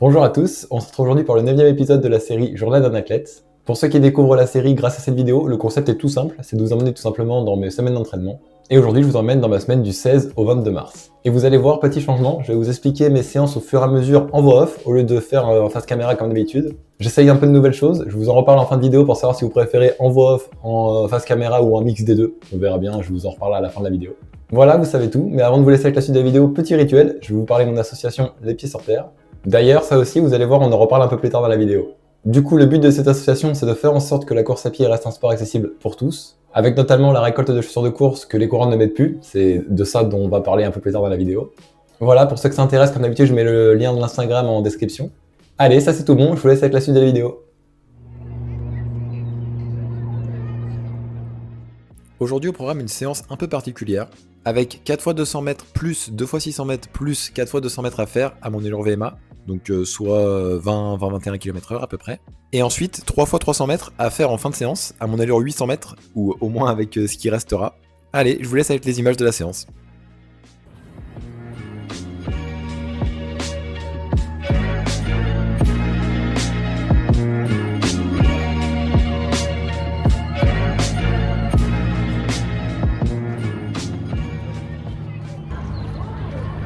Bonjour à tous, on se retrouve aujourd'hui pour le 9e épisode de la série Journal d'un athlète. Pour ceux qui découvrent la série grâce à cette vidéo, le concept est tout simple, c'est de vous emmener tout simplement dans mes semaines d'entraînement. Et aujourd'hui je vous emmène dans ma semaine du 16 au 22 mars. Et vous allez voir, petit changement, je vais vous expliquer mes séances au fur et à mesure en voix off, au lieu de faire en face caméra comme d'habitude. J'essaye un peu de nouvelles choses, je vous en reparle en fin de vidéo pour savoir si vous préférez en voix off, en face caméra ou un mix des deux. On verra bien, je vous en reparle à la fin de la vidéo. Voilà, vous savez tout, mais avant de vous laisser avec la suite de la vidéo, petit rituel, je vais vous parler de mon association Les Pieds sur Terre. D'ailleurs, ça aussi, vous allez voir, on en reparle un peu plus tard dans la vidéo. Du coup, le but de cette association, c'est de faire en sorte que la course à pied reste un sport accessible pour tous, avec notamment la récolte de chaussures de course que les coureurs ne mettent plus, c'est de ça dont on va parler un peu plus tard dans la vidéo. Voilà, pour ceux que ça intéresse, comme d'habitude, je mets le lien de l'Instagram en description. Allez, ça c'est tout bon, je vous laisse avec la suite de la vidéo. Aujourd'hui au programme une séance un peu particulière, avec 4 x 200 mètres plus 2 x 600 mètres plus 4 x 200 mètres à faire à mon allure VMA, donc soit 20-21 km/h à peu près. Et ensuite 3 x 300 mètres à faire en fin de séance à mon allure 800 mètres, ou au moins avec ce qui restera. Allez, je vous laisse avec les images de la séance.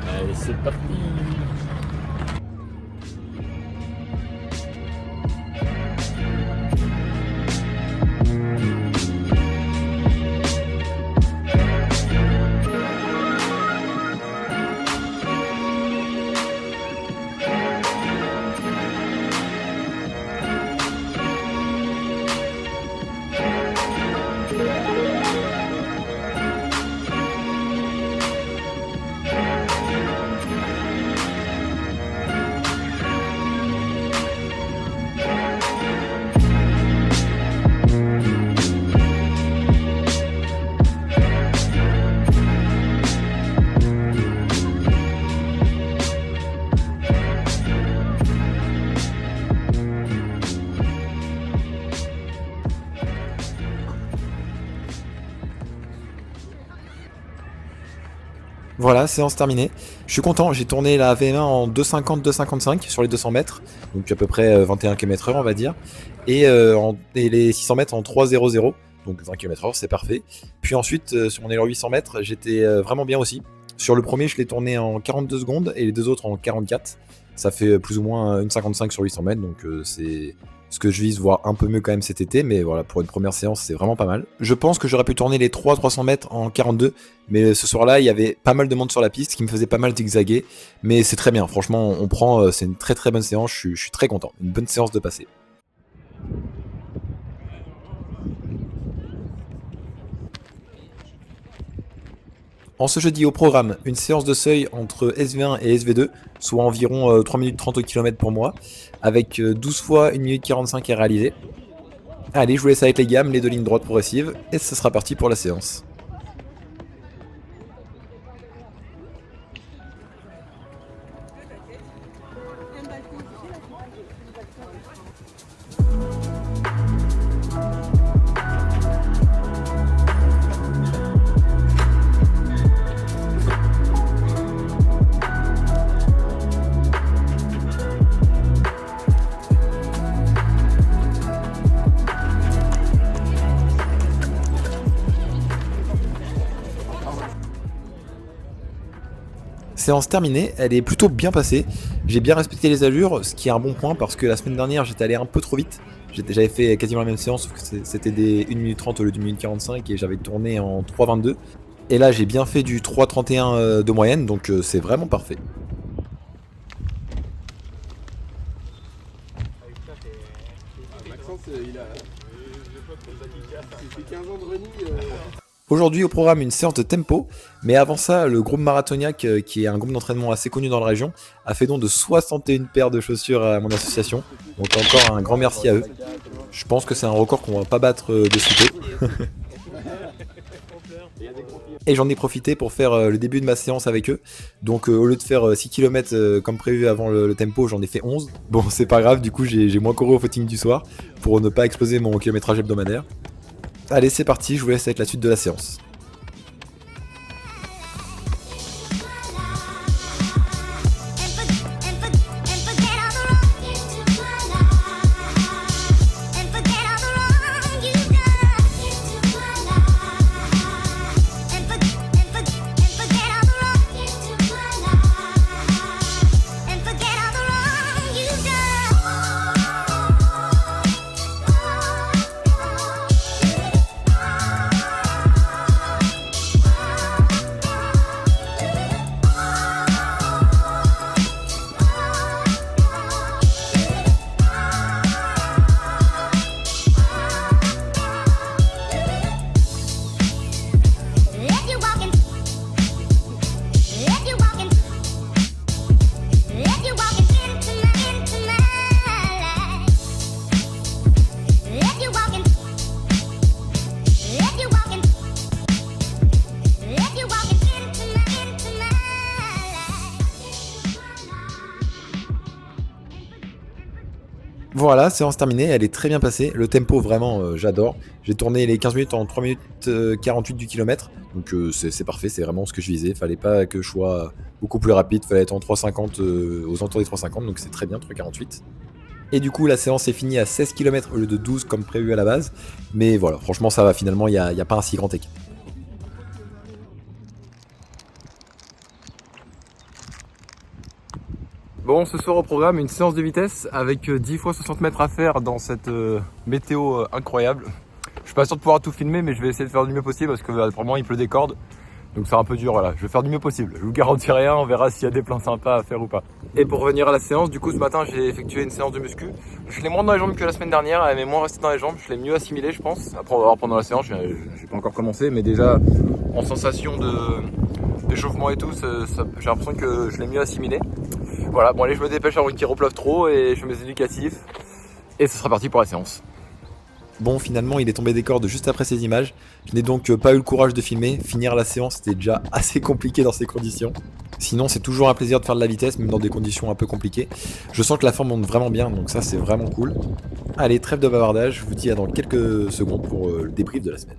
Allez, c'est parti. Voilà, séance terminée. Je suis content, j'ai tourné la VMA en 2,50-2,55 sur les 200 mètres, donc à peu près 21 km/h on va dire, et les 600 mètres en 3,00, donc 20 km/h, c'est parfait. Puis ensuite, sur mon allure 800 mètres, j'étais vraiment bien aussi. Sur le premier, je l'ai tourné en 42 secondes et les deux autres en 44. Ça fait plus ou moins 1,55 sur 800 mètres, donc c'est ce que je vise, voire un peu mieux quand même cet été, mais voilà, pour une première séance, c'est vraiment pas mal. Je pense que j'aurais pu tourner les 300 mètres en 42, mais ce soir-là, il y avait pas mal de monde sur la piste, ce qui me faisait pas mal zigzaguer, mais c'est très bien, franchement, on prend, c'est une très très bonne séance, je suis très content, une bonne séance de passer. En ce jeudi au programme, une séance de seuil entre SV1 et SV2, soit environ 3 minutes 30 au kilomètre pour moi, avec 12 fois 1 minute 45 à réaliser. Allez, je vous laisse avec les gammes, les deux lignes droites progressives, et ce sera parti pour la séance. Séance terminée, elle est plutôt bien passée. J'ai bien respecté les allures, ce qui est un bon point parce que la semaine dernière j'étais allé un peu trop vite. J'avais fait quasiment la même séance, sauf que c'était des 1 minute 30 au lieu d'une minute 45 et j'avais tourné en 3,22. Et là j'ai bien fait du 3,31 de moyenne, donc c'est vraiment parfait. Aujourd'hui au programme une séance de tempo, mais avant ça le groupe Marathoniac, qui est un groupe d'entraînement assez connu dans la région, a fait don de 61 paires de chaussures à mon association, donc encore un grand merci à eux. Je pense que c'est un record qu'on va pas battre de sitôt. Et j'en ai profité pour faire le début de ma séance avec eux, donc au lieu de faire 6 km comme prévu avant le tempo, j'en ai fait 11. Bon c'est pas grave, du coup j'ai moins couru au footing du soir, pour ne pas exploser mon kilométrage hebdomadaire. Allez, c'est parti, je vous laisse avec la suite de la séance. And forget all the Voilà, séance terminée, elle est très bien passée. Le tempo, vraiment, j'adore. J'ai tourné les 15 minutes en 3 minutes 48 du kilomètre. Donc c'est parfait, c'est vraiment ce que je visais. Fallait pas que je sois beaucoup plus rapide, fallait être en 3,50 aux alentours des 3,50. Donc c'est très bien, 3,48. Et du coup, la séance est finie à 16 km au lieu de 12 comme prévu à la base. Mais voilà, franchement, ça va. Finalement, il n'y a pas un si grand écart. Bon, ce soir au programme, une séance de vitesse avec 10 fois 60 mètres à faire dans cette météo incroyable. Je suis pas sûr de pouvoir tout filmer, mais je vais essayer de faire du mieux possible parce que pour moi il pleut des cordes. Donc c'est un peu dur, voilà. Je vais faire du mieux possible. Je vous garantis rien, on verra s'il y a des plans sympas à faire ou pas. Et pour revenir à la séance, du coup ce matin j'ai effectué une séance de muscu. Je l'ai moins dans les jambes que la semaine dernière, elle m'est moins restée dans les jambes, je l'ai mieux assimilé je pense. Après on va voir pendant la séance, j'ai pas encore commencé, mais déjà en sensation d'échauffement et tout, j'ai l'impression que je l'ai mieux assimilé. Voilà, bon allez, je me dépêche avant qu'il repleuve trop et je fais mes éducatifs. Et ce sera parti pour la séance. Bon, finalement, il est tombé des cordes juste après ces images. Je n'ai donc pas eu le courage de filmer. Finir la séance, c'était déjà assez compliqué dans ces conditions. Sinon, c'est toujours un plaisir de faire de la vitesse, même dans des conditions un peu compliquées. Je sens que la forme monte vraiment bien, donc ça, c'est vraiment cool. Allez, trêve de bavardage. Je vous dis à dans quelques secondes pour le débrief de la semaine.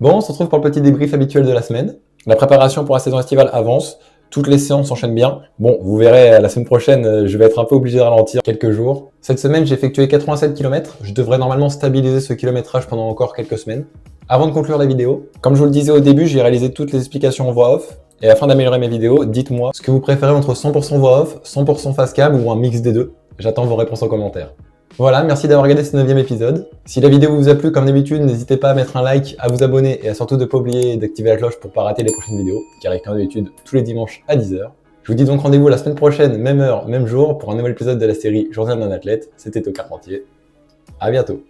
Bon, on se retrouve pour le petit débrief habituel de la semaine. La préparation pour la saison estivale avance. Toutes les séances s'enchaînent bien. Bon, vous verrez, la semaine prochaine, je vais être un peu obligé de ralentir quelques jours. Cette semaine, j'ai effectué 87 km. Je devrais normalement stabiliser ce kilométrage pendant encore quelques semaines. Avant de conclure la vidéo, comme je vous le disais au début, j'ai réalisé toutes les explications en voix off. Et afin d'améliorer mes vidéos, dites-moi ce que vous préférez entre 100% voix off, 100% face cam ou un mix des deux. J'attends vos réponses en commentaire. Voilà, merci d'avoir regardé ce 9e épisode. Si la vidéo vous a plu, comme d'habitude, n'hésitez pas à mettre un like, à vous abonner et à surtout de ne pas oublier d'activer la cloche pour ne pas rater les prochaines vidéos, qui arrivent comme d'habitude tous les dimanches à 10h. Je vous dis donc rendez-vous la semaine prochaine, même heure, même jour, pour un nouvel épisode de la série Journal d'un athlète. C'était Carpentier. À bientôt.